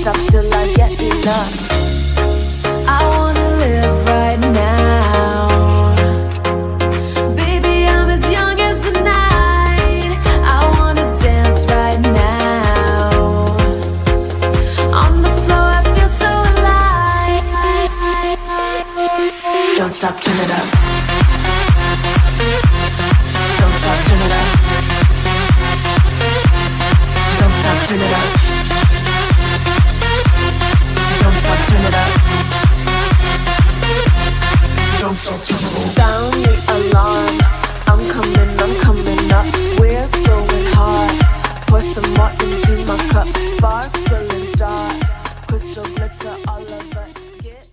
stop till I get enough. I wanna live right now. Baby, I'm as young as the night. I wanna dance right now. On the floor, I feel so alive. Don't stop, turn it up. Don't stop, turn it up. Don't stop, turn it up. Don't stop, turn it up. Don't stop, turn it up. Sound the alarm. I'm coming up. We're going hard. Pour some more into my cup. Sparkling star. Crystal glitter all over. Get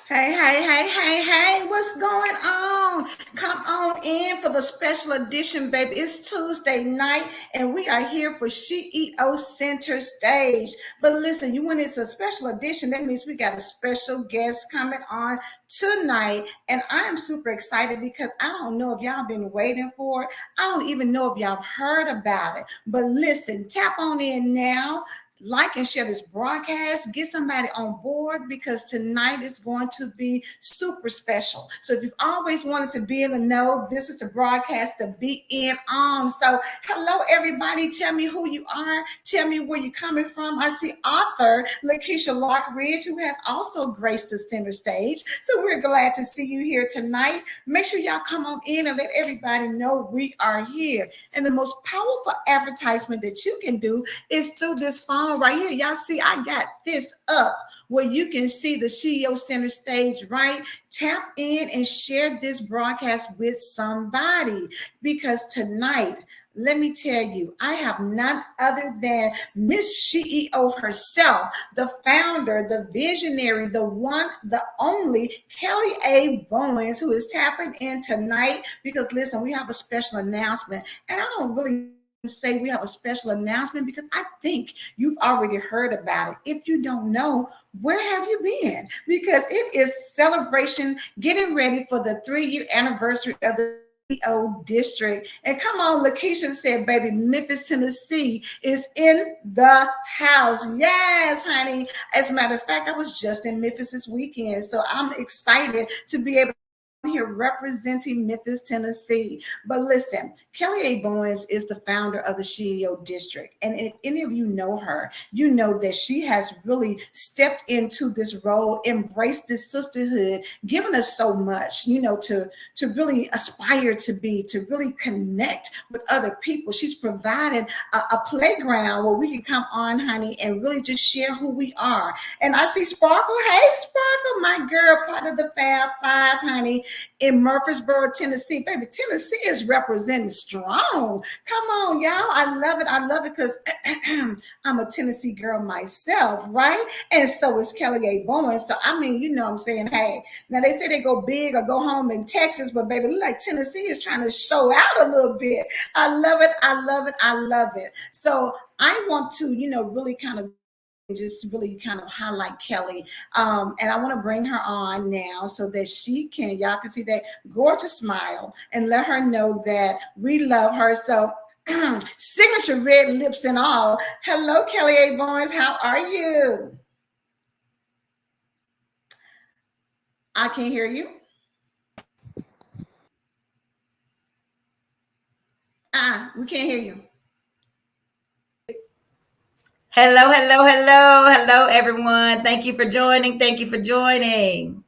Hey, what's going on? Come on in for the special edition, baby. It's Tuesday night, and we are here for SheEO Center Stage. But listen, when it's a special edition, that means we got a special guest coming on tonight, and I am super excited because I don't know if y'all been waiting for it. I don't even know if y'all heard about it. But listen, tap on in now. Like and share this broadcast, get somebody on board because tonight is going to be super special. So if you've always wanted to be in the know, this is the broadcast to be in on. So hello, everybody. Tell me who you are. Tell me where you're coming from. I see author Lakeisha Lockridge, who has also graced the center stage. So we're glad to see you here tonight. Make sure y'all come on in and let everybody know we are here. And the most powerful advertisement that you can do is through this phone right here. Y'all see, I got this up where you can see the SheEO Center Stage, right? Tap in and share this broadcast with somebody because tonight, let me tell you, I have none other than Miss SheEO herself, the founder, the visionary, the one, the only Kelly A. Bowens, who is tapping in tonight because listen, we have a special announcement, and I don't really say we have a special announcement because I think you've already heard about it. If you don't know, where have you been? Because it is celebration, getting ready for the 3-year anniversary of the SheEO District. And come on, Lakeisha said, baby, Memphis, Tennessee is in the house. Yes, honey. As a matter of fact, I was just in Memphis this weekend, so I'm excited to be able here representing Memphis, Tennessee. But listen, Kelly A. Bowens is the founder of the SheEO District. And if any of you know her, you know that she has really stepped into this role, embraced this sisterhood, given us so much, to really aspire to be, to really connect with other people. She's provided a playground where we can come on, honey, and really just share who we are. And I see Sparkle. Hey, Sparkle, my girl, part of the Fab Five, honey, in Murfreesboro, Tennessee. Baby, Tennessee is representing strong. Come on, y'all. I love it because I'm a Tennessee girl myself, right? And so is Kelly A. Bowens. So, I mean, what I'm saying? Hey, now they say they go big or go home in Texas, but baby, look like Tennessee is trying to show out a little bit. I love it. So I want to, really kind of highlight Kelly. And I want to bring her on now so that y'all can see that gorgeous smile and let her know that we love her. So signature red lips and all. Hello, Kelly A. Bowens. How are you? I can't hear you. We can't hear you. Hello, everyone. Thank you for joining.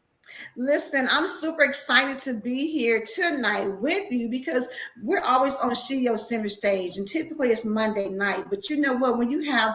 Listen, I'm super excited to be here tonight with you because we're always on SheEO Center Stage, and typically it's Monday night. But you know what? When you have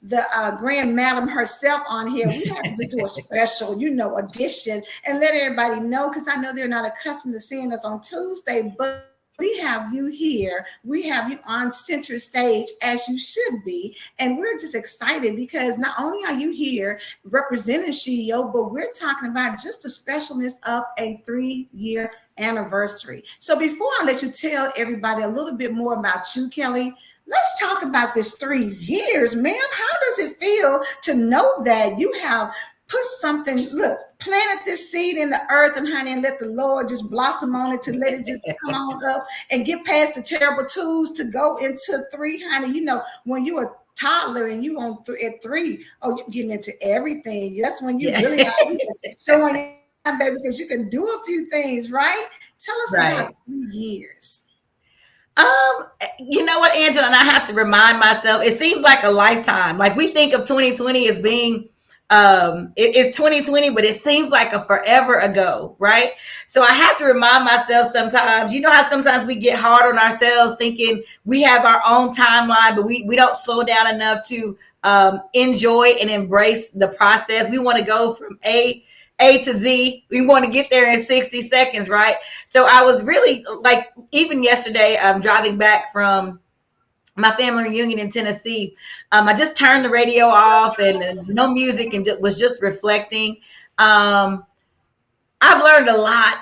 the Grand Madam herself on here, we have to just do a special, edition and let everybody know, because I know they're not accustomed to seeing us on Tuesday, but we have you here. We have you on center stage as you should be. And we're just excited because not only are you here representing SheEO, but we're talking about just the specialness of a 3-year anniversary. So before I let you tell everybody a little bit more about you, Kelly, let's talk about this 3 years, ma'am. How does it feel to know that you have put something, look, planted this seed in the earth, and honey, and let the Lord just blossom on it, to let it just come on up and get past the terrible twos to go into three, honey. You know, when you a toddler and you at three, oh, you're getting into everything. That's when you really are showing your baby, because you can do a few things, right? Tell us about 3 years. You know what, Angela, and I have to remind myself, it seems like a lifetime. Like, we think of 2020 as being it's 2020, but it seems like a forever ago, right? So I have to remind myself sometimes, you know how sometimes we get hard on ourselves thinking we have our own timeline, but we don't slow down enough to enjoy and embrace the process. We want to go from A to Z. We want to get there in 60 seconds, right? So I was really, like, even yesterday, I'm driving back from my family reunion in Tennessee. I just turned the radio off and no music, and was just reflecting. I've learned a lot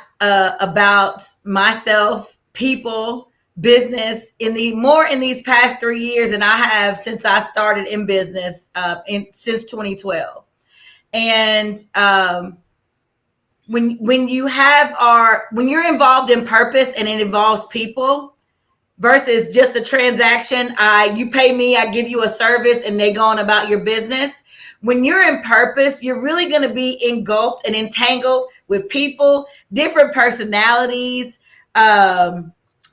about myself, people, business in these past 3 years than I have since I started in business since 2012. And when you're involved in purpose and it involves people versus just a transaction, you pay me, I give you a service, and they go on about your business. When you're in purpose, you're really going to be engulfed and entangled with people, different personalities,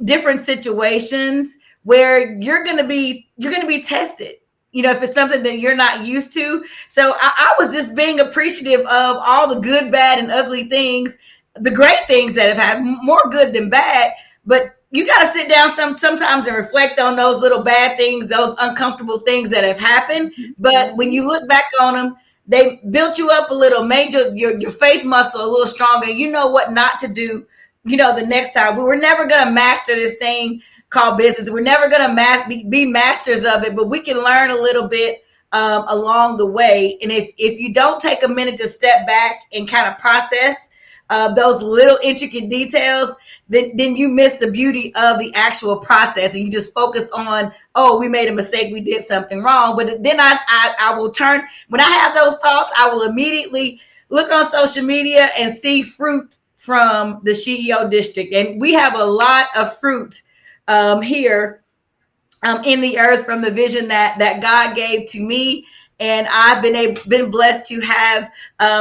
different situations where you're going to be tested. You know, if it's something that you're not used to. So I was just being appreciative of all the good, bad, and ugly things, the great things that have happened, more good than bad. But you got to sit down sometimes and reflect on those little bad things, those uncomfortable things that have happened. But when you look back on them, they built you up a little, made your faith muscle a little stronger. You know what not to do, you know, the next time. We were never going to master this thing called business. We're never going to be masters of it, but we can learn a little bit along the way. And if you don't take a minute to step back and kind of process those little intricate details, then you miss the beauty of the actual process, and you just focus on, oh, we made a mistake, we did something wrong. But then I will turn, when I have those thoughts, I will immediately look on social media and see fruit from the SheEO District. And we have a lot of fruit here in the earth from the vision that God gave to me. And I've been blessed to have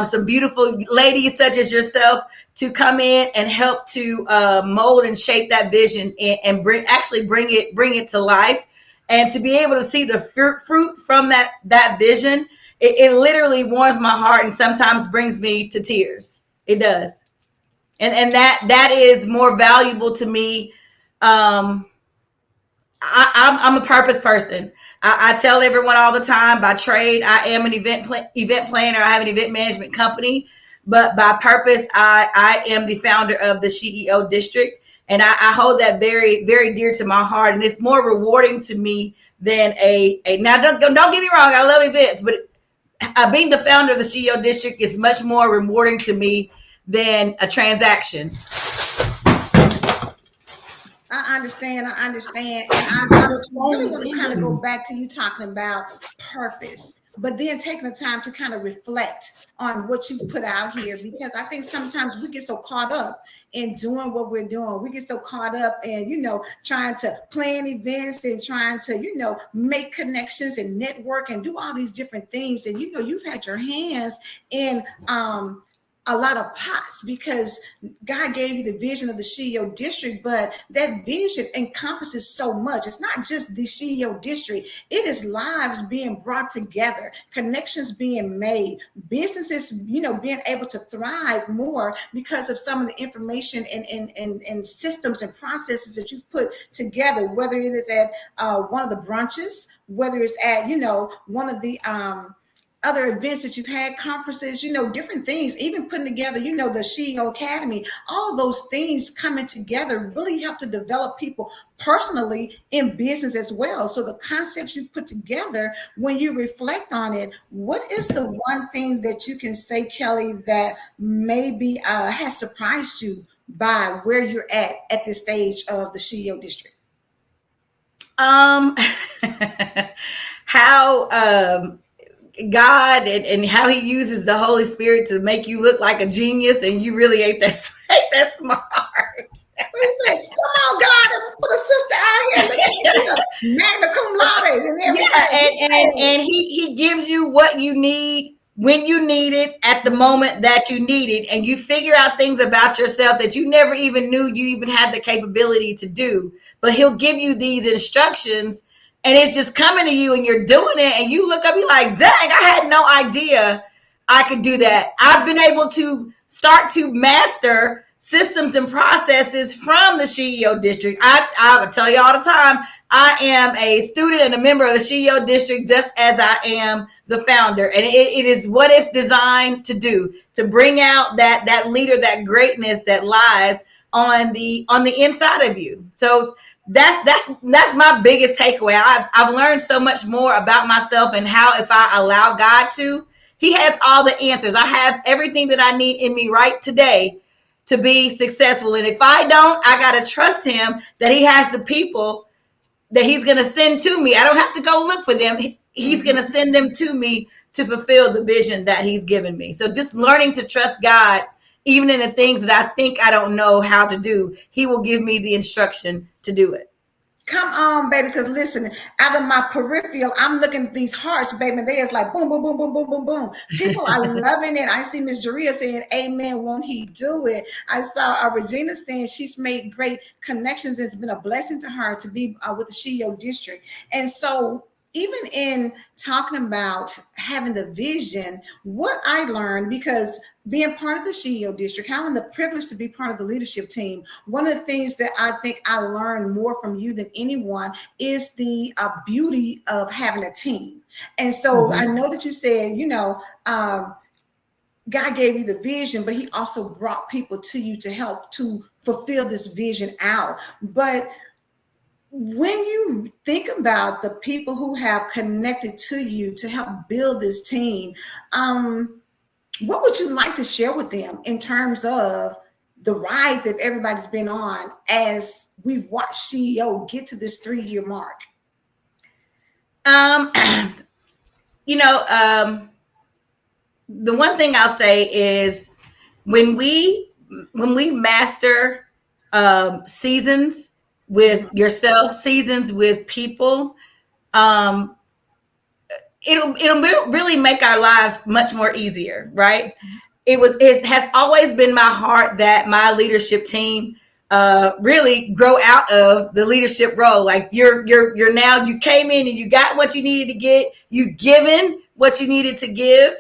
some beautiful ladies such as yourself to come in and help to mold and shape that vision and bring it to life, and to be able to see the fruit from that vision. It literally warms my heart and sometimes brings me to tears. It does, and that is more valuable to me. I'm a purpose person. I tell everyone all the time, by trade, I am an event planner. I have an event management company, but by purpose, I am the founder of the SheEO District, and I hold that very, very dear to my heart. And it's more rewarding to me than now. Don't get me wrong, I love events, but being the founder of the SheEO District is much more rewarding to me than a transaction. I understand. And I really want to kind of go back to you talking about purpose, but then taking the time to kind of reflect on what you've put out here, because I think sometimes we get so caught up in doing what we're doing. We get so caught up in, trying to plan events and trying to, make connections and network and do all these different things. And, you've had your hands in, a lot of pots, because God gave you the vision of the SheEO District, but that vision encompasses so much. It's not just the SheEO District. It is lives being brought together, connections being made, businesses, being able to thrive more because of some of the information and systems and processes that you've put together, whether it is at one of the brunches, whether it's at, one of the other events that you've had, conferences, different things, even putting together, the SheEO Academy, all of those things coming together really help to develop people personally in business as well. So the concepts you've put together, when you reflect on it, what is the one thing that you can say, Kelly, that maybe has surprised you by where you're at this stage of the SheEO District? How God and how he uses the Holy Spirit to make you look like a genius, and you really ain't that, ain't that smart. He's like, come on, God, and put a sister out here. Look at you, magna cum laude and everything. Yeah, and he gives you what you need when you need it at the moment that you need it, and you figure out things about yourself that you never even knew you even had the capability to do. But he'll give you these instructions, and it's just coming to you, and you're doing it, and you look up, you're like, dang, I had no idea I could do that. I've been able to start to master systems and processes from the SheEO District. I would tell you all the time, I am a student and a member of the SheEO District, just as I am the founder. And it is what it's designed to do, to bring out that leader, that greatness that lies on the inside of you. So that's my biggest takeaway. I've learned so much more about myself, and how, if I allow God to, he has all the answers. I have everything that I need in me right today to be successful. And if I don't, I got to trust him that he has the people that he's going to send to me. I don't have to go look for them. He's going to send them to me to fulfill the vision that he's given me. So just learning to trust God, even in the things that I think I don't know how to do, he will give me the instruction to do it. Come on, baby, because listen, out of my peripheral, I'm looking at these hearts, baby, and they is like boom, boom, boom, boom, boom, boom, boom. People are loving it. I see Miss Jaria saying, amen, won't he do it? I saw Regina saying she's made great connections. It's been a blessing to her to be with the SheEO District. And so even in talking about having the vision, what I learned, because being part of the SheEO District, having the privilege to be part of the leadership team, one of the things that I think I learned more from you than anyone is the beauty of having a team. And so I know that you said, God gave you the vision, but he also brought people to you to help to fulfill this vision out. But when you think about the people who have connected to you to help build this team, what would you like to share with them in terms of the ride that everybody's been on as we've watched SheEO get to this 3-year mark? The one thing I'll say is when we master seasons with yourself, seasons with people, it'll really make our lives much more easier, right? It has always been my heart that my leadership team really grow out of the leadership role. Like you're now, you came in and you got what you needed to get, you've given what you needed to give,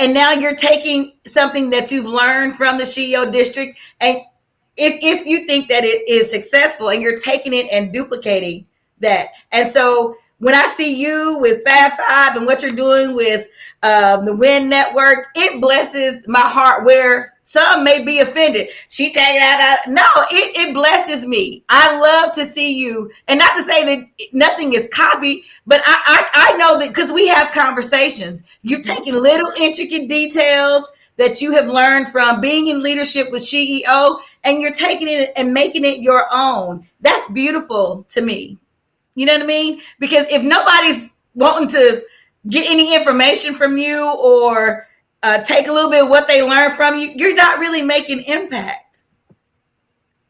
and now you're taking something that you've learned from the SheEO District, and if you think that it is successful, and you're taking it and duplicating that. And so when I see you with Fab Five and what you're doing with the Win Network, it blesses my heart, where some may be offended. She taking out. No, it blesses me. I love to see you. And not to say that nothing is copied, but I know that because we have conversations. You've taken little intricate details that you have learned from being in leadership with SheEO, and you're taking it and making it your own. That's beautiful to me. You know what I mean? Because if nobody's wanting to get any information from you or take a little bit of what they learned from you, you're not really making impact.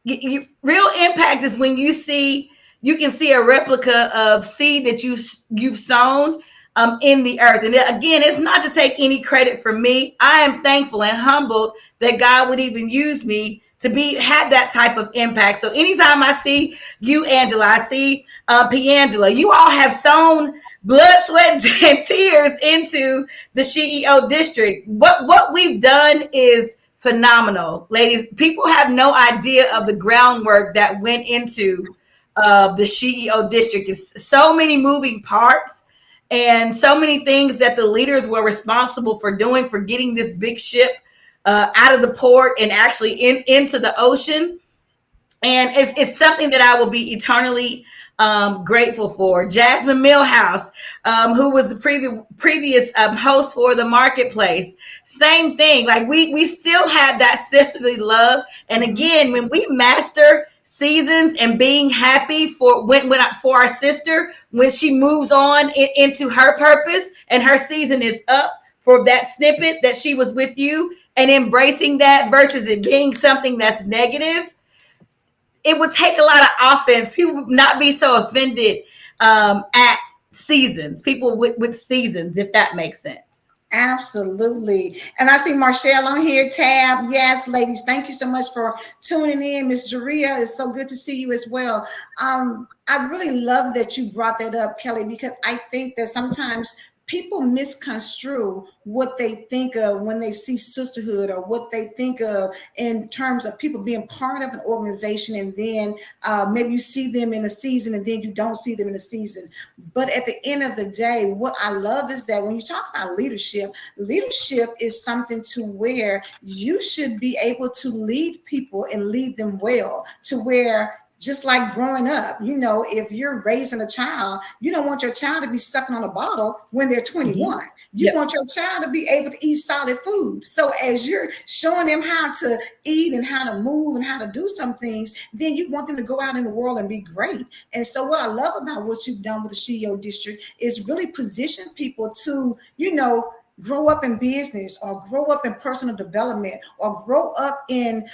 Real impact is when you can see a replica of seed that you've sown in the earth. And again, it's not to take any credit from me. I am thankful and humbled that God would even use me to have that type of impact. So anytime I see you, Angela, I see Piangela, you all have sown blood, sweat, and tears into the SheEO District. What we've done is phenomenal, ladies. People have no idea of the groundwork that went into the SheEO District. It's so many moving parts and so many things that the leaders were responsible for doing, for getting this big ship out of the port and actually into the ocean. And it's something that I will be eternally grateful for. Jasmine Millhouse, who was the previous host for the Marketplace, same thing. Like we still have that sisterly love. And again, when we master seasons and being happy for for our sister when she moves on into her purpose and her season is up for that snippet that she was with you, and embracing that versus it being something that's negative. It would take a lot of offense. People would not be so offended at seasons. People with seasons, if that makes sense. Absolutely. And I see Marshall on here, Tab. Yes, ladies, thank you so much for tuning in. Miss Jaria, it's so good to see you as well. I really love that you brought that up, Kelly, because I think that sometimes people misconstrue what they think of when they see sisterhood, or what they think of in terms of people being part of an organization, and then maybe you see them in a season and then you don't see them in a season. But at the end of the day, what I love is that when you talk about leadership, leadership is something to where you should be able to lead people and lead them well, to where, just like growing up, if you're raising a child, you don't want your child to be sucking on a bottle when they're 21. You want your child to be able to eat solid food. So as you're showing them how to eat and how to move and how to do some things, then you want them to go out in the world and be great. And so what I love about what you've done with the SheEO District is really position people to, grow up in business, or grow up in personal development, or grow up in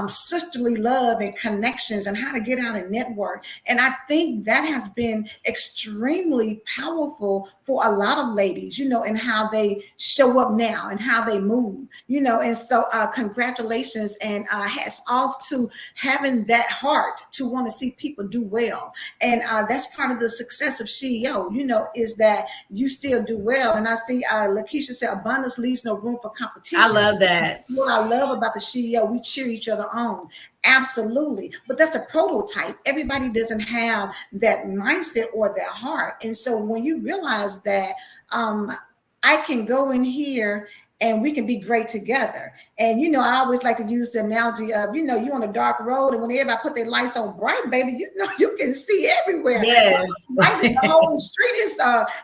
sisterly love and connections, and how to get out and network. And I think that has been extremely powerful for a lot of ladies, and how they show up now and how they move, and so congratulations, and hats off to having that heart to want to see people do well. And that's part of the success of SheEO, is that you still do well. And I see Lakeisha said abundance leaves no room for competition. I love that. What I love about the SheEO, we cheer each other on. Absolutely. But that's a prototype. Everybody doesn't have that mindset or that heart. And so when you realize that I can go in here and we can be great together. And, I always like to use the analogy of, you on a dark road, and when everybody put their lights on bright, baby, you can see everywhere. Yes. The whole street is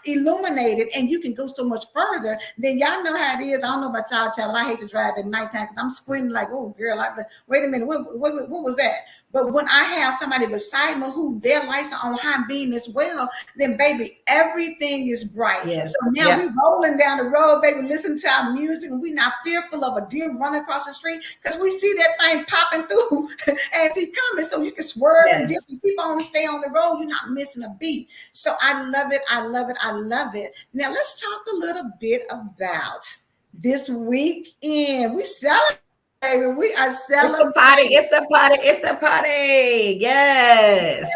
illuminated, and you can go so much further. Then y'all know how it is. I don't know about y'all, but I hate to drive at nighttime because I'm squinting like, oh, girl, wait a minute, what was that? But when I have somebody beside me who their lights are on high beam as well, then baby, everything is bright. Yes. So now we're rolling down the road, baby, listen to our music, and we're not fearful of a deer running across the street because we see that thing popping through as he coming. So you can swerve and dip and keep on stay on the road. You're not missing a beat. So I love it. I love it. I love it. Now let's talk a little bit about this weekend. We celebrate. Baby, we are celebrating. It's a party. It's a party. It's a party. Yes.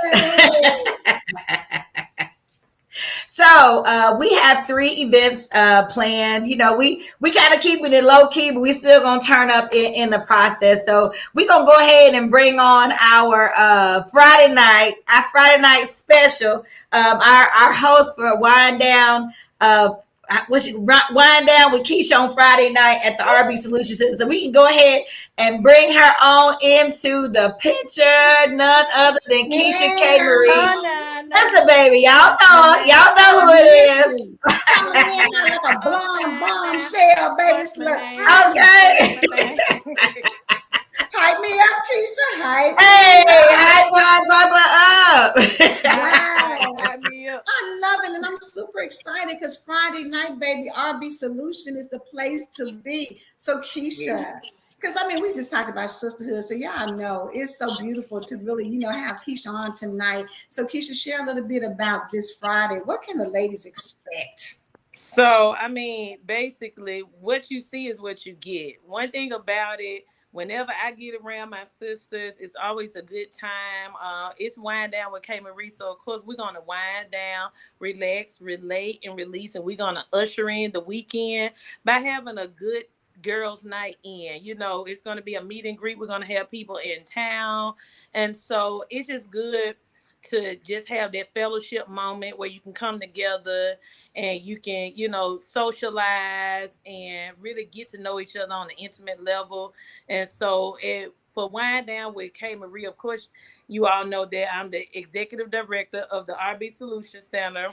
So we have 3 events planned. We kind of keeping it low key, but we still gonna turn up in the process. So we're gonna go ahead and bring on our Friday night special. Our host for Wind Down. Wind Down with Keisha on Friday night at the RB Solution Center. So we can go ahead and bring her on into the picture. None other than Keisha K. Marie. Listen, baby, y'all know who it is. Coming in like a blonde bombshell, baby. Okay. Hype me up, Keisha. Hype me up. I love it, and I'm super excited because Friday night, baby, RB Solution is the place to be. So, Keisha, because we just talked about sisterhood, so y'all know it's so beautiful to really, have Keisha on tonight. So, Keisha, share a little bit about this Friday. What can the ladies expect? So, basically, what you see is what you get. One thing about it, whenever I get around my sisters, it's always a good time. It's Wind Down with K. Marie. So, of course, we're going to wind down, relax, relate, and release. And we're going to usher in the weekend by having a good girls' night in. It's going to be a meet and greet. We're going to have people in town. And so it's just good to just have that fellowship moment where you can come together and you can, socialize and really get to know each other on an intimate level. And so for Wind Down with K. Marie, of course, you all know that I'm the executive director of the RB Solution Center.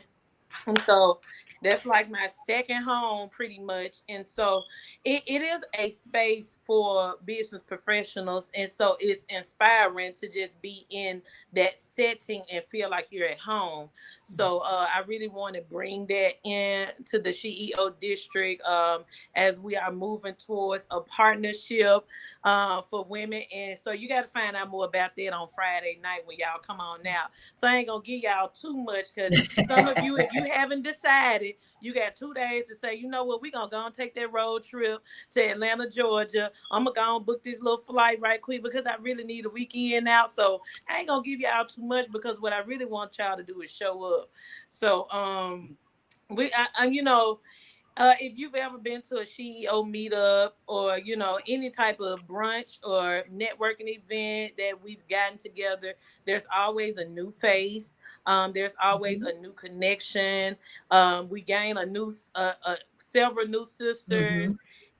And so that's like my second home pretty much. And so it is a space for business professionals. And so it's inspiring to just be in that setting and feel like you're at home. So I really want to bring that in to the SheEO district, as we are moving towards a partnership for women. And so you got to find out more about that on Friday night when y'all come on now. So I ain't going to give y'all too much, because some of you, if you haven't decided, you got 2 days to say, you know what, we're going to go and take that road trip to Atlanta, Georgia. I'm going to go and book this little flight right quick because I really need a weekend out. So I ain't going to give y'all too much, because what I really want y'all to do is show up. So, if you've ever been to a SheEO meetup, or any type of brunch or networking event that we've gotten together, there's always a new face. There's always a new connection. We gain several new sisters, Mm-hmm.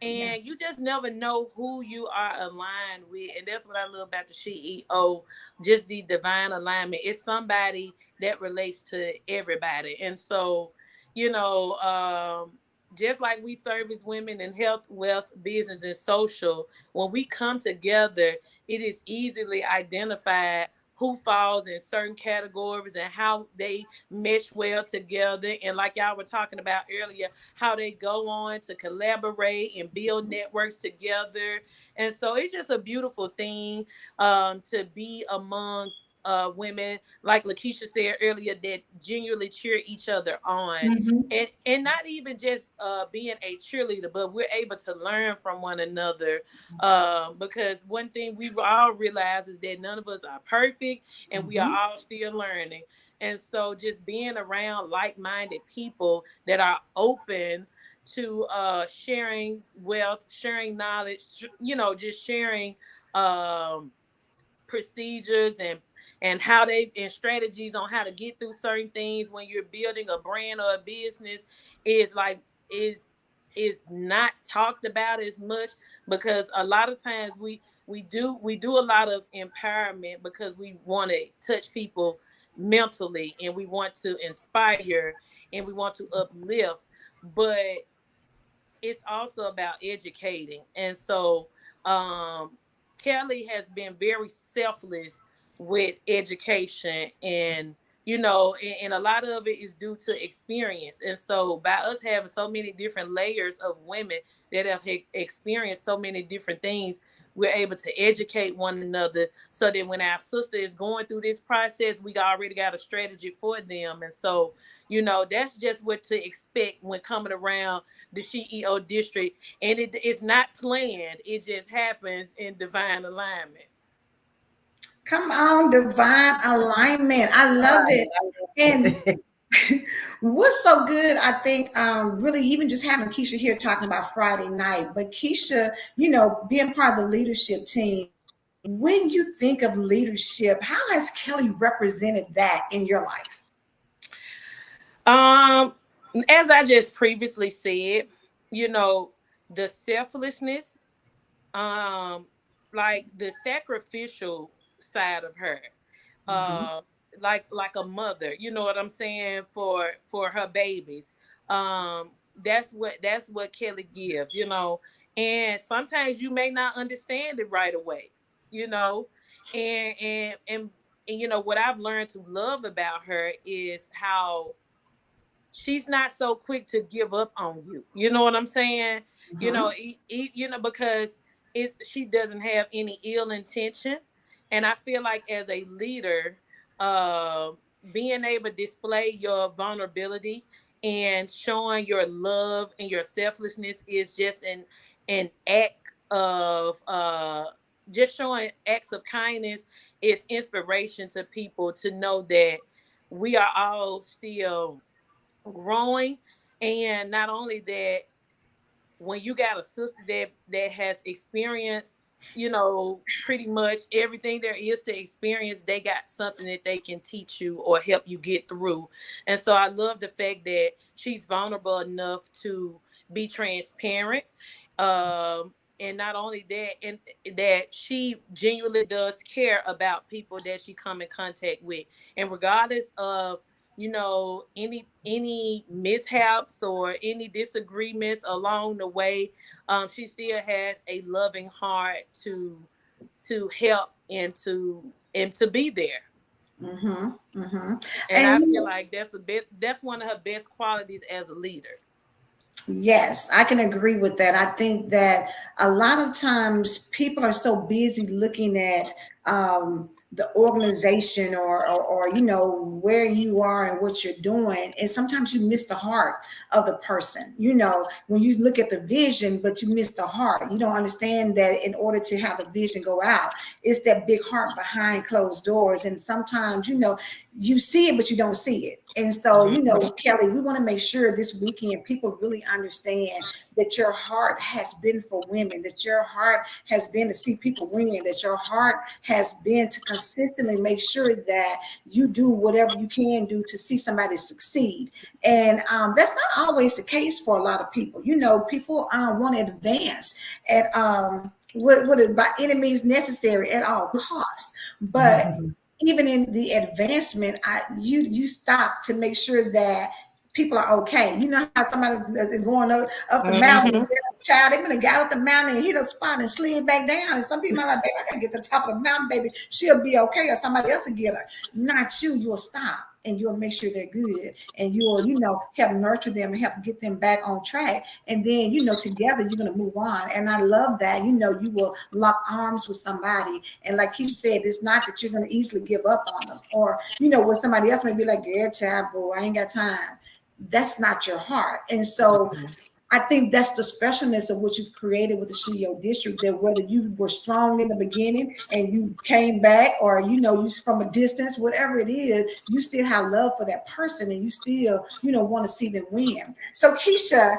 Yeah. and you just never know who you are aligned with. And that's what I love about the SheEO, just the divine alignment. It's somebody that relates to everybody, and so you know. Just like we service women in health, wealth, business, and social, when we come together, it is easily identified who falls in certain categories and how they mesh well together. And like y'all were talking about earlier, how they go on to collaborate and build networks together. And so it's just a beautiful thing, to be amongst women, like Lakeisha said earlier, that genuinely cheer each other on, Mm-hmm. and not even just being a cheerleader, but we're able to learn from one another, because one thing we've all realized is that none of us are perfect, and we are Mm-hmm. all still learning. And so just being around like-minded people that are open to sharing wealth, sharing knowledge, just sharing um, procedures and how they and strategies on how to get through certain things when you're building a brand or a business, is like is is not talked about as much, because a lot of times we do a lot of empowerment because we want to touch people mentally, and we want to inspire, and we want to uplift, but it's also about educating. And so Kelly has been very selfless with education, and and a lot of it is due to experience. And so by us having so many different layers of women that have experienced so many different things, we're able to educate one another, so that when our sister is going through this process, we already got a strategy for them. And so that's just what to expect when coming around the SheEO district, and it's not planned. It just happens in divine alignment. Come on, divine alignment. I love it. And what's so good, I think, really even just having Keisha here talking about Friday night, but Keisha, being part of the leadership team, when you think of leadership, how has Kelly represented that in your life? Um, as I just previously said, you know, the selflessness, um, like the sacrificial side of her, Mm-hmm. uh, like a mother. You know what I'm saying, for her babies. That's what Kelly gives. And sometimes you may not understand it right away. You know, and what I've learned to love about her is how she's not so quick to give up on you. You know what I'm saying? Mm-hmm. Because she doesn't have any ill intention, and I feel like as a leader, uh, being able to display your vulnerability and showing your love and your selflessness is just an act of just showing acts of kindness. Is inspiration to people to know that we are all still growing. And not only that, when you got a sister that has experienced, pretty much everything there is to experience, they got something that they can teach you or help you get through. And so I love the fact that she's vulnerable enough to be transparent. And not only that, and that she genuinely does care about people that she come in contact with. And regardless of any mishaps or any disagreements along the way, she still has a loving heart to help and to be there. Mm-hmm. Mm-hmm. And And I you feel know, like that's one of her best qualities as a leader. yes, I can agree with that. I think that a lot of times people are so busy looking at the organization or where you are and what you're doing, and sometimes you miss the heart of the person. When you look at the vision, but you miss the heart. You don't understand that in order to have the vision go out, it's that big heart behind closed doors. And sometimes you see it, but you don't see it. And so, Kelly, we want to make sure this weekend people really understand that your heart has been for women, that your heart has been to see people win, that your heart has been to consistently make sure that you do whatever you can do to see somebody succeed. And that's not always the case for a lot of people. People want to advance at what is by any means necessary at all costs. But even in the advancement, you stop to make sure that people are okay. You know how somebody is going up the mountain, Hmm. child, they're gonna get up the mountain and hit a spot and slid back down. And some people are like, baby, I gotta get to the top of the mountain, baby. She'll be okay, or somebody else will get her. Not you. You'll stop and you'll make sure they're good, and you'll help nurture them and help get them back on track. And then together you're gonna move on. And I love that. You will lock arms with somebody, and like he said, it's not that you're gonna easily give up on them, or where somebody else may be like, "Yeah, child, boy, I ain't got time." That's not your heart. And so I think that's the specialness of what you've created with the SheEO District, that whether you were strong in the beginning and you came back, or you from a distance, whatever it is, you still have love for that person, and you still want to see them win. So Keisha,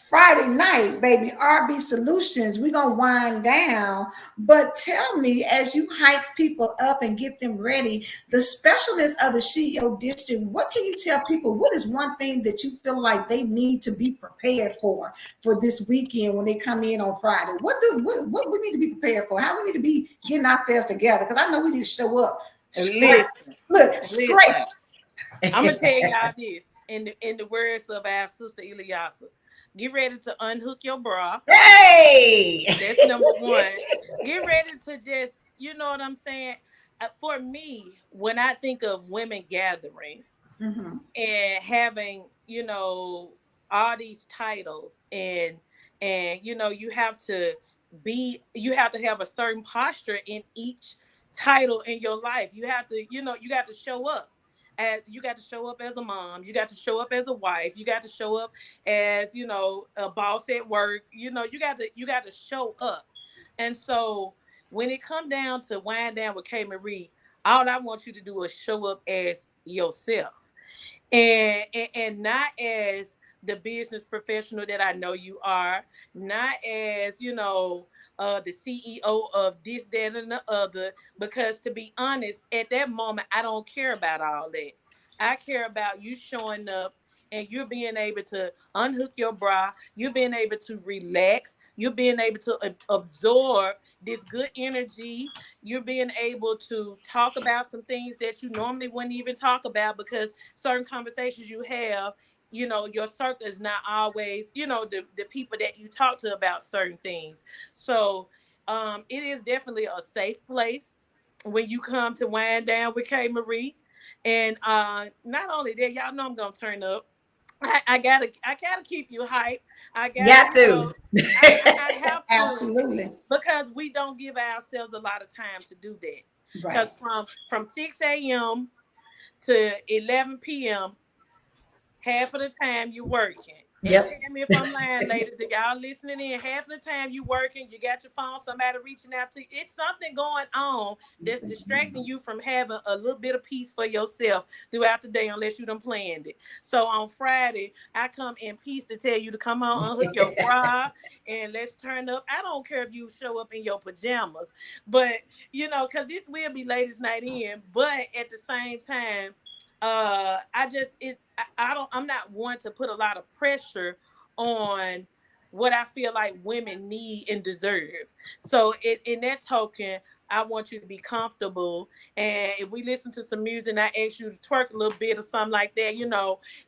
Friday night, baby, RB Solutions, we're gonna wind down. But tell me, as you hype people up and get them ready, the specialists of the SheEO District, what can you tell people? What is one thing that you feel like they need to be prepared for this weekend when they come in on Friday? What we need to be prepared for? How we need to be getting ourselves together? Because I know we need to show up scrape. Listen, Look, scrape. listen. I'm gonna tell y'all this in the words of our sister Ilyasa. Get ready to unhook your bra. Hey! That's number one. Get ready to just, you know what I'm saying? For me, when I think of women gathering Mm-hmm. and having, all these titles, and you have to have a certain posture in each title in your life. You got to show up. And you got to show up as a mom. You got to show up as a wife. You got to show up as a boss at work. You got to show up. And so when it come down to wind down with K Marie, all I want you to do is show up as yourself, and not as the business professional that I know you are, not as the CEO of this, that, and the other. Because to be honest, at that moment, I don't care about all that. I care about you showing up and you're being able to unhook your bra. You're being able to relax. You're being able to absorb this good energy. You're being able to talk about some things that you normally wouldn't even talk about, because certain conversations you have, your circle is not always, the people that you talk to about certain things. So it is definitely a safe place when you come to wind down with K Marie. And not only that, y'all know I'm gonna turn up. I gotta keep you hype. I gotta, Got to. I have to, Absolutely. because we don't give ourselves a lot of time to do that. Right. Because from 6 a.m. to 11 p.m., half of the time you working. And Yep. tell me if I'm lying, ladies. If y'all listening in, half of the time you working, you got your phone, somebody reaching out to you. It's something going on that's distracting you from having a little bit of peace for yourself throughout the day, unless you done planned it. So on Friday, I come in peace to tell you to come on, unhook your bra, and let's turn up. I don't care if you show up in your pajamas, but because this will be ladies' night in, but at the same time, I just it I don't I'm not one to put a lot of pressure on what I feel like women need and deserve. So in that token, I want you to be comfortable. And if we listen to some music and I ask you to twerk a little bit or something like that,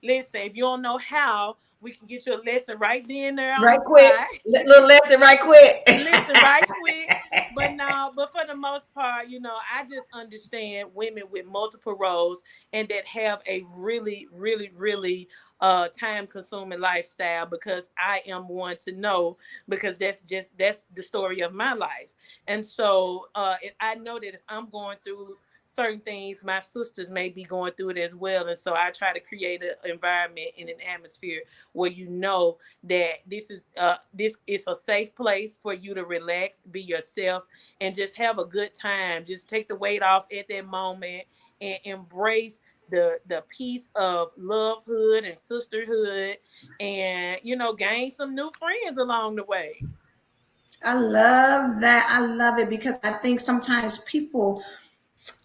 listen, if you don't know how, we can get you a lesson right then and there on Right the quick. fly. Little lesson right quick. Listen right quick. But no, but for the most part, I just understand women with multiple roles and that have a really, really, really time consuming lifestyle, because I am one to know, because that's the story of my life. And so I know that if I'm going through certain things, my sisters may be going through it as well. And so I try to create an environment and an atmosphere where that this is a safe place for you to relax, be yourself, and just have a good time. Just take the weight off at that moment and embrace the piece of lovehood and sisterhood, and gain some new friends along the way. I love that. I love it, because I think sometimes people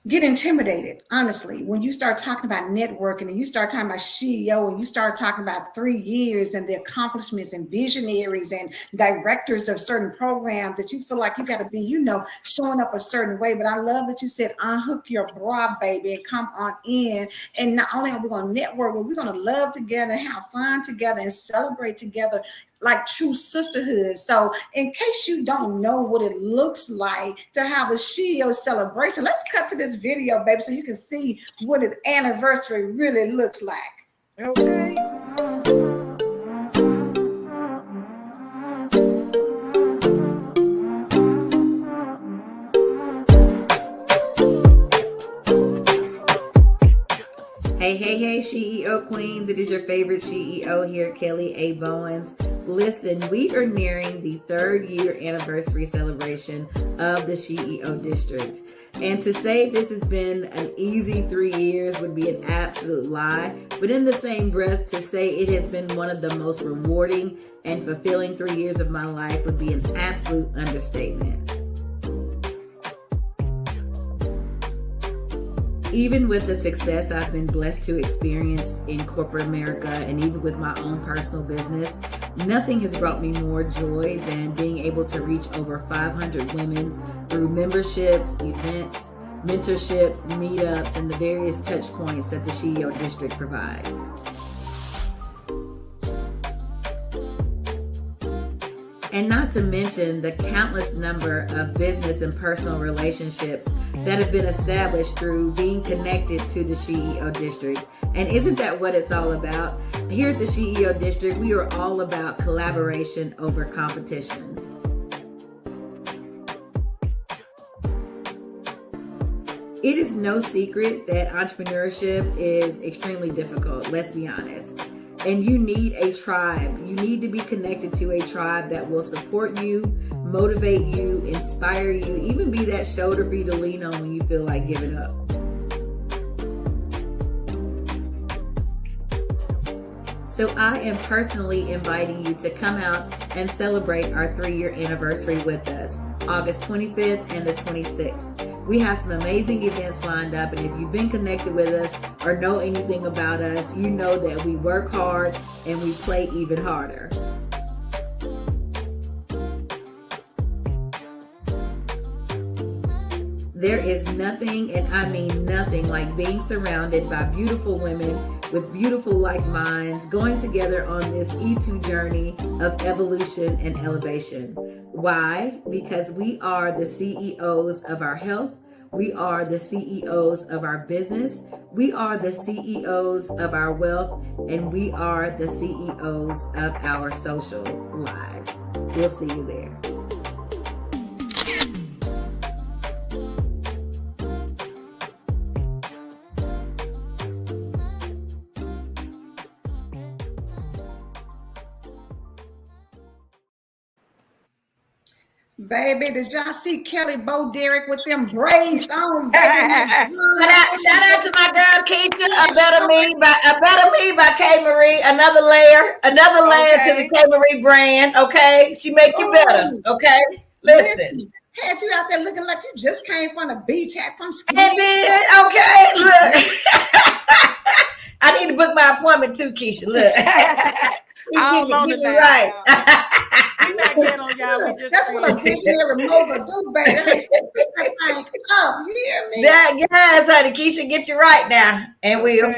get intimidated, honestly, when you start talking about networking and you start talking about SheEO and you start talking about 3 years and the accomplishments and visionaries and directors of certain programs, that you feel like you got to be, showing up a certain way. But I love that you said, unhook your bra, baby, and come on in. And not only are we going to network, but we're going to love together, have fun together, and celebrate together like true sisterhood. So in case you don't know what it looks like to have a SheEO celebration, let's cut to this video, baby, so you can see what an anniversary really looks like. Okay. Hey, SheEO Queens. It is your favorite SheEO here, Kelly A. Bowens. Listen, we are nearing the 3rd year anniversary celebration of the SheEO District. And to say this has been an easy 3 years would be an absolute lie. But in the same breath, to say it has been one of the most rewarding and fulfilling 3 years of my life would be an absolute understatement. Even with the success I've been blessed to experience in corporate America, and even with my own personal business, nothing has brought me more joy than being able to reach over 500 women through memberships, events, mentorships, meetups, and the various touch points that the SheEO District provides. And not to mention the countless number of business and personal relationships that have been established through being connected to the SheEO District. And isn't that what it's all about? Here at the SheEO District, we are all about collaboration over competition. It is no secret that entrepreneurship is extremely difficult, let's be honest. And you need a tribe. You need to be connected to a tribe that will support you, motivate you, inspire you, even be that shoulder for you to lean on when you feel like giving up. So I am personally inviting you to come out and celebrate our 3-year anniversary with us, August 25th and the 26th. We have some amazing events lined up, and if you've been connected with us or know anything about us, you know that we work hard and we play even harder. There is nothing, and I mean nothing, like being surrounded by beautiful women with beautiful like minds, going together on this E2 journey of evolution and elevation. Why? Because we are the CEOs of our health. We are the CEOs of our business. We are the CEOs of our wealth, and we are the CEOs of our social lives. We'll see you there. Baby, did y'all see Kelly Bo Derek with them braids on? Baby? Shout out to my girl Keisha. A Better Me by K Marie. Another layer to the K Marie brand. Okay, she make you better. Okay, listen. Had you out there looking like you just came from the beach, had some skin. And then, okay, look. I need to book my appointment too, Keisha. Look, you right. You're not not yet on y'all. We just That's what a visionary mogul do, baby. Honey, push that thing up. You hear me? Yes, honey. Keisha, get you right now. And we'll.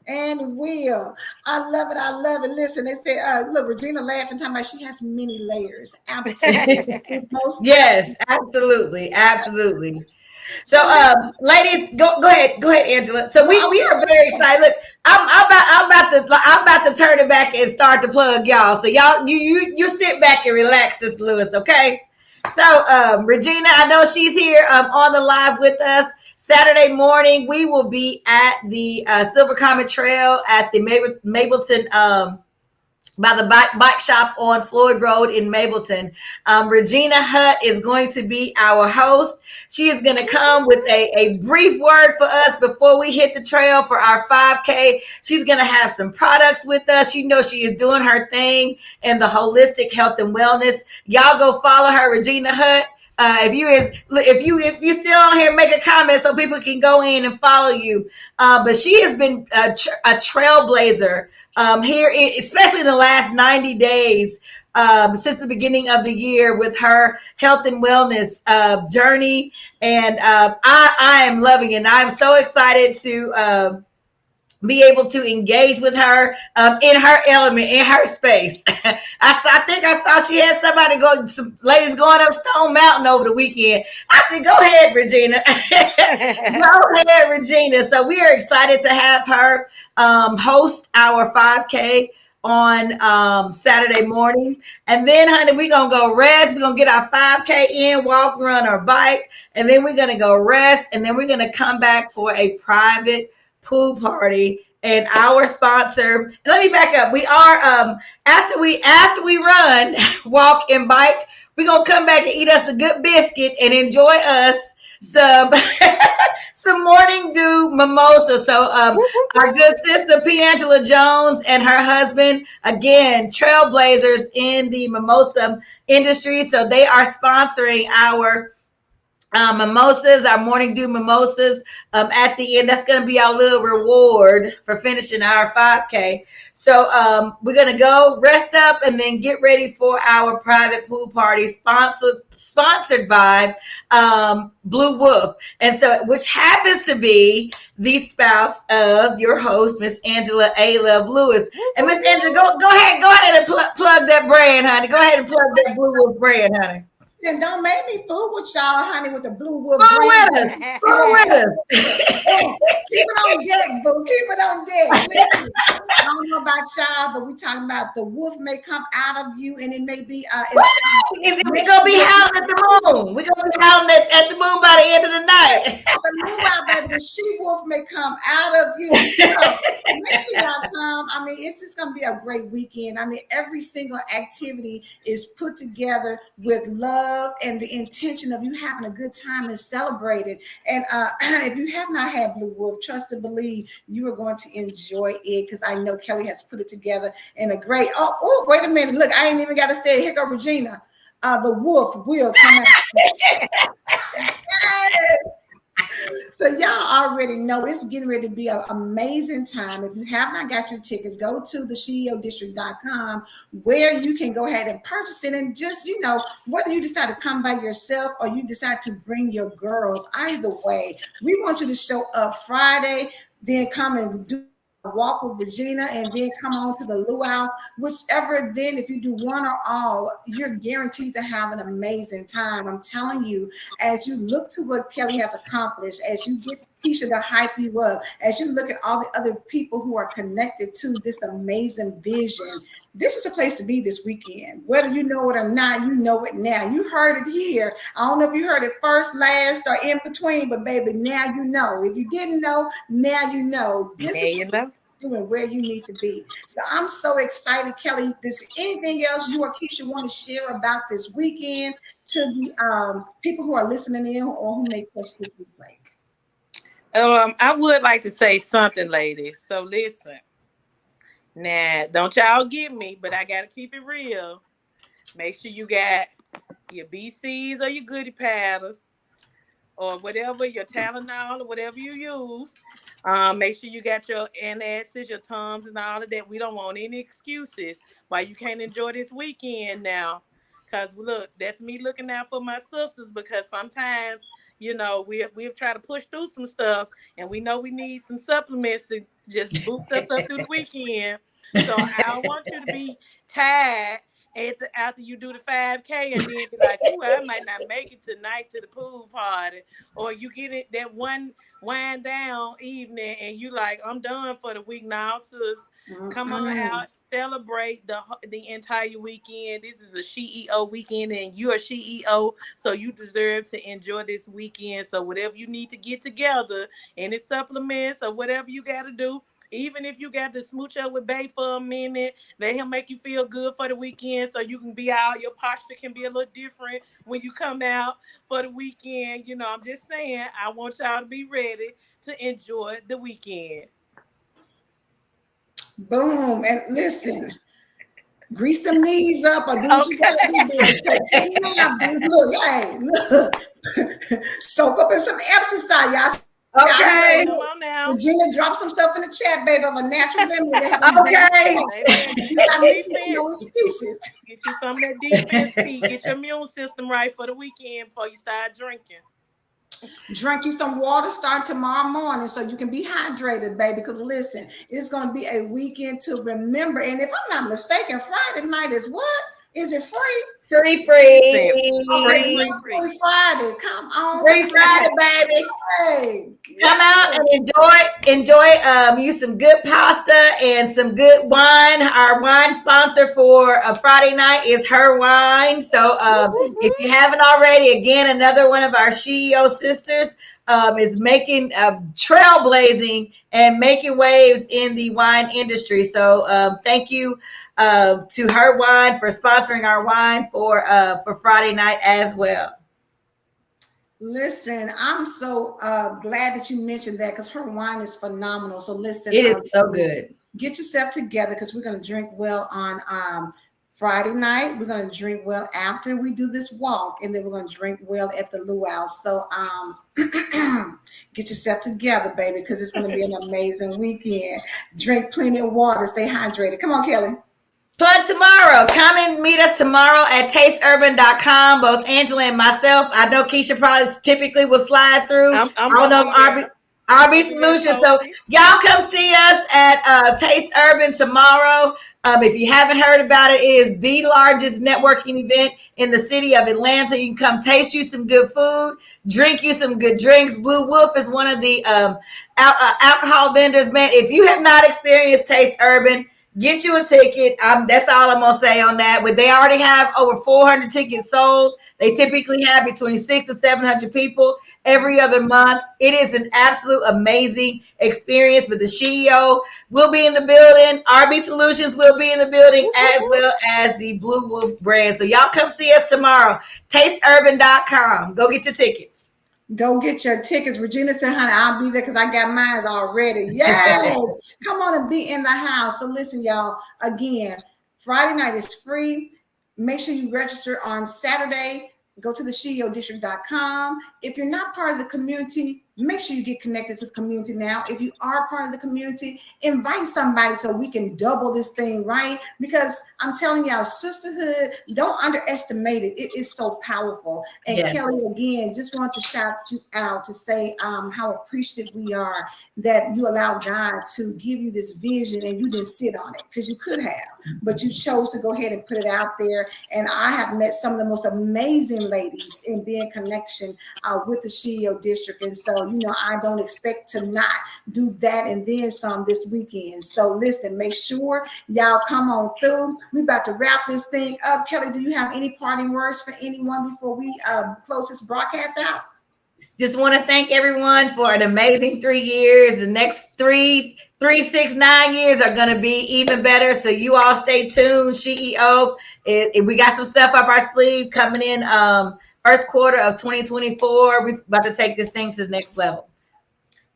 And will. I love it. I love it. Listen, they say, look, Regina laughing, talking about she has many layers. Absolutely. Yes, absolutely. Absolutely. So, ladies, go ahead, Angela. So we are very excited. Look, I'm about to turn it back and start to plug y'all. So y'all, you sit back and relax, Sister Lewis, okay? So, Regina, I know she's here on the live with us. Saturday morning, we will be at the Silver Comet Trail at the Mableton by the bike shop on Floyd Road in Mableton. Regina Hutt is going to be our host. She is going to come with a brief word for us before we hit the trail for our 5K. She's going to have some products with us. You know, she is doing her thing in the holistic health and wellness. Y'all go follow her, Regina Hutt. If you still on here, make a comment so people can go in and follow you. But she has been a trailblazer here, especially in the last 90 days since the beginning of the year with her health and wellness journey. And I am loving it. And I'm so excited to be able to engage with her in her element, in her space. I think I saw she had some ladies going up Stone Mountain over the weekend. I said, go ahead, Regina. Go ahead, Regina. So we are excited to have her host our 5K on Saturday morning. And then, honey, we're going to go rest. We're going to get our 5K in, walk, run, or bike. And then we're going to go rest. And then we're going to come back for a private pool party. And our sponsor, let me back up. We are after we run, walk, and bike, we're gonna come back and eat us a good biscuit and enjoy us some some morning dew mimosa. So our good sister P. Angela Jones and her husband, again, trailblazers in the mimosa industry. So they are sponsoring our mimosas, our morning dew mimosas at the end. That's going to be our little reward for finishing our 5K. So we're going to go rest up and then get ready for our private pool party sponsored by Blue Wolf. And so, which happens to be the spouse of your host, Miss Angela A. Love Lewis. And Miss Angela, go ahead and plug that brand, honey. Go ahead and plug that Blue Wolf brand, honey. And don't make me fool with y'all, honey, with the Blue Wolf Go brand. with us. Go with us. Keep it on deck, boo. Keep it on deck. Listen, I don't know about y'all, but we're talking about the wolf may come out of you, and it may be we're gonna be howling at the moon. We're gonna be howling at the moon by the end of the night. The she wolf may come out of you. So make sure y'all come. I mean, it's just gonna be a great weekend. I mean, every single activity is put together with love and the intention of you having a good time and celebrating. And if you have not had Blue Wolf, trust and believe you are going to enjoy it, because I know Kelly has put it together in a great. Oh, wait a minute! Look, I ain't even got to say it. Here go Regina. The wolf will come out. Yes. So y'all already know it's getting ready to be an amazing time. If you have not got your tickets, go to the SheEODistrict.com, where you can go ahead and purchase it. And just, whether you decide to come by yourself or you decide to bring your girls, either way, we want you to show up Friday, then come and do walk with Regina, and then come on to the luau. Whichever event, if you do one or all, you're guaranteed to have an amazing time. I'm telling you, as you look to what Kelly has accomplished, as you get Keisha to hype you up, as you look at all the other people who are connected to this amazing vision, this is a place to be this weekend. Whether you know it or not, you know it now. You heard it here. I don't know if you heard it first, last, or in between, but baby, now you know. If you didn't know, now you know. This is doing where you need to be. So I'm so excited, Kelly. Is there anything else you or Keisha want to share about this weekend to the people who are listening in or who may catch this replay? I would like to say something, ladies. So listen. Now, don't y'all get me, but I got to keep it real. Make sure you got your BCs or your goodie powders or whatever, your Tylenol or whatever you use. Make sure you got your antacids, your Tums, and all of that. We don't want any excuses why you can't enjoy this weekend now. Cause look, that's me looking out for my sisters because sometimes, we've tried to push through some stuff and we know we need some supplements to just boost us up through the weekend. So I don't want you to be tired after you do the 5K and then be like, ooh, I might not make it tonight to the pool party. Or you get it that one wind down evening and you like, I'm done for the week now, sis. Come on out, celebrate the entire weekend. This is a SheEO weekend and you're a SheEO, so you deserve to enjoy this weekend. So whatever you need to get together, any supplements or whatever you got to do, even if you got to smooch up with Bay for a minute, let him make you feel good for the weekend so you can be out. Your posture can be a little different when you come out for the weekend. I'm just saying, I want y'all to be ready to enjoy the weekend. Boom. And listen, grease them knees up or do what you gotta do. Look, hey, look. Soak up in some exercise, y'all. Okay. Come on now. Regina, drop some stuff in the chat, baby, of a natural remedy. Okay. No excuses. Get you some of that defense tea. Get your immune system right for the weekend before you start drinking. Drink you some water starting tomorrow morning so you can be hydrated, baby. Because listen, it's going to be a weekend to remember. And if I'm not mistaken, Friday night is what? Is it free? Free. Free Friday. Come on. Free Friday, baby. Hey. Come out and enjoy you some good pasta and some good wine. Our wine sponsor for Friday night is Her Wine. So if you haven't already, again, another one of our SheEO sisters is making trailblazing and making waves in the wine industry. So thank you to Her Wine for sponsoring our wine for Friday night as well. Listen, I'm so glad that you mentioned that because her wine is phenomenal. So listen, it is so good. Get yourself together because we're going to drink well on Friday night. We're going to drink well after we do this walk, and then we're going to drink well at the luau. So get yourself together, baby, because it's going to be an amazing weekend. Drink plenty of water. Stay hydrated. Come on, Kelly. Plug tomorrow. Come and meet us tomorrow at tasteurban.com. Both Angela and myself. I know Keisha probably typically will slide through. I don't know if RB Solutions. So y'all come see us at Taste Urban tomorrow. If you haven't heard about it, it is the largest networking event in the city of Atlanta. You can come taste you some good food, drink you some good drinks. Blue Wolf is one of the alcohol vendors, man. If you have not experienced Taste Urban, get you a ticket. That's all I'm going to say on that. But they already have over 400 tickets sold. They typically have between 600 to 700 people every other month. It is an absolute amazing experience. But the SheEO will be in the building. RB Solutions will be in the building as well as the Blue Wolf brand. So y'all come see us tomorrow. TasteUrban.com. Go get your tickets. Go get your tickets. Regina said, honey, I'll be there because I got mine already. Yes. Come on and be in the house. So listen, y'all, again, Friday night is free. Make sure you register on Saturday. Go to the SheEODistrict.com. If you're not part of the community, make sure you get connected to the community now. If you are part of the community, invite somebody so we can double this thing, right? Because I'm telling y'all, sisterhood, don't underestimate it. It is so powerful. And yes. Kelly, again, just want to shout you out to say how appreciative we are that you allow God to give you this vision and you didn't sit on it because you could have, but you chose to go ahead and put it out there. And I have met some of the most amazing ladies in being connection with the SheEO District. And so, I don't expect to not do that and then some this weekend. So listen, make sure y'all come on through. We're about to wrap this thing up. Kelly, do you have any parting words for anyone before we close this broadcast out? Just want to thank everyone for an amazing 3 years. The next 3, 6, 9 years are going to be even better. So you all stay tuned. SheEO, we got some stuff up our sleeve coming in first quarter of 2024. We're about to take this thing to the next level.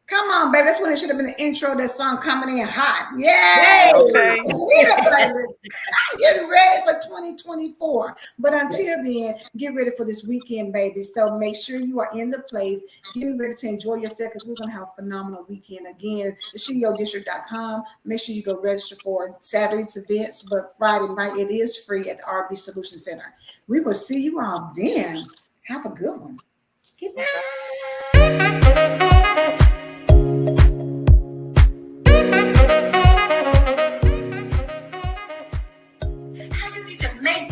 Come on, baby. That's when it should have been the intro. That song coming in hot. Yeah. Okay. I'm getting ready for 2024. But until then, get ready for this weekend, baby. So make sure you are in the place, getting ready to enjoy yourself because we're going to have a phenomenal weekend. Again, the SheEODistrict.com. Make sure you go register for Saturday's events, but Friday night it is free at the RB Solution Center. We will see you all then. Have a good one. Good night.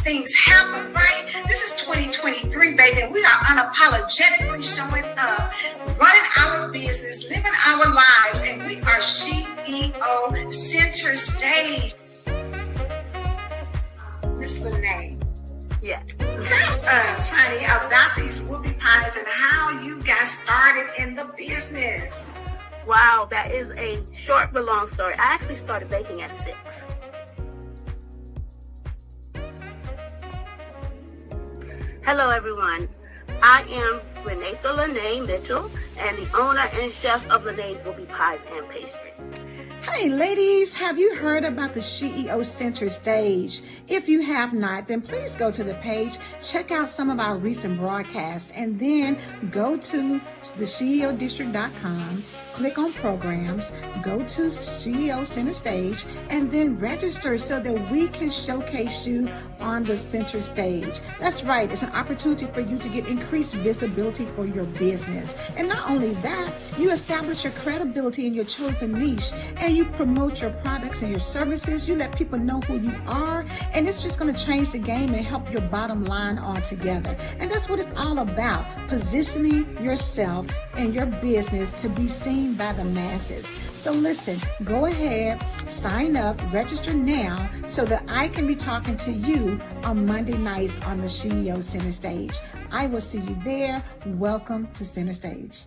Things happen, right? This is 2023, baby, and we are unapologetically showing up, running our business, living our lives, and we are SheEO Center Stage. Miss Lene, yeah, tell us, honey, about these whoopie pies and how you got started in the business. Wow, that is a short but long story. I actually started baking at 6. Hello, everyone. I am Renatha Lene Mitchell, and the owner and chef of Lene's Whoopie Pies and Pastry. Hey, ladies, have you heard about the SheEO Center Stage? If you have not, then please go to the page, check out some of our recent broadcasts, and then go to the SheEODistrict.com, click on programs, go to SheEO Center Stage, and then register so that we can showcase you on the center stage. That's right. It's an opportunity for you to get increased visibility for your business. And not only that, you establish your credibility in your chosen niche, and you promote your products and your services. You let people know who you are, and it's just going to change the game and help your bottom line altogether. And that's what it's all about, positioning yourself and your business to be seen by the masses. So listen, go ahead, sign up, register now so that I can be talking to you on Monday nights on the SheEO Center Stage. I will see you there. Welcome to Center Stage.